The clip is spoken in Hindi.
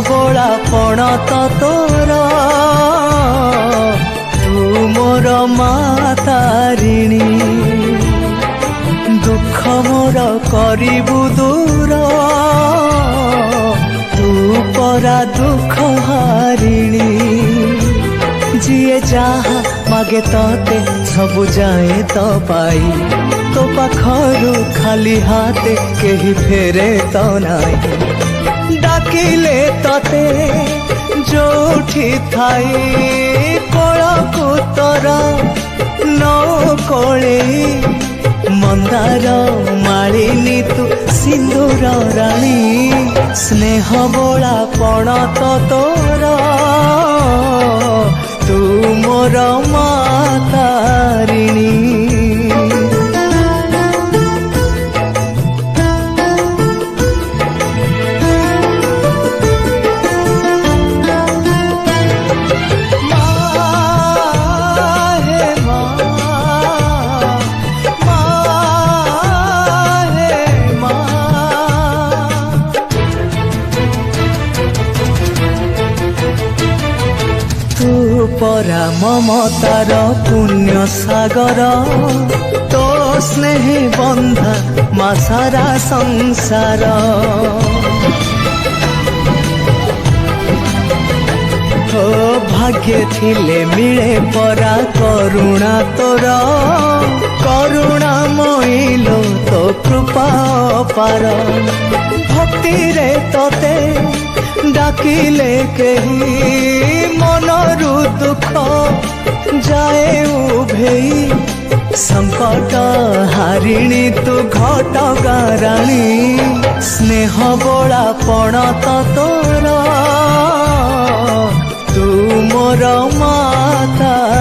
बोला पण तो तोर तू मोर मातारिणी दुख मोर करिबु दूर तू परा दुख हारिणी जिए जहा मागे तते सबु जाए तो पाई तो पाखरु खाली हाथे केही फेरे तो नाई डाकिले तते जोठी थाई कोलकु तोर नौ कोले मंदार मालिनी तू सिंदूर राणी स्नेह बोला पण तो तोर तू मोर मातारिणी परा ममतार पुण्य सागर तो स्नेह बंधा मा सारा संसार हो भाग्य थिले मिले परा करुणा तोर करुणा मोइलो तो कृपा पार भक्ति रे तोते डाकिले केही मनरु दुख जाए उभेई संकट हारिणी तू घटगाराणी स्नेह बोला पण तो तोर तू मोर मातारिणी।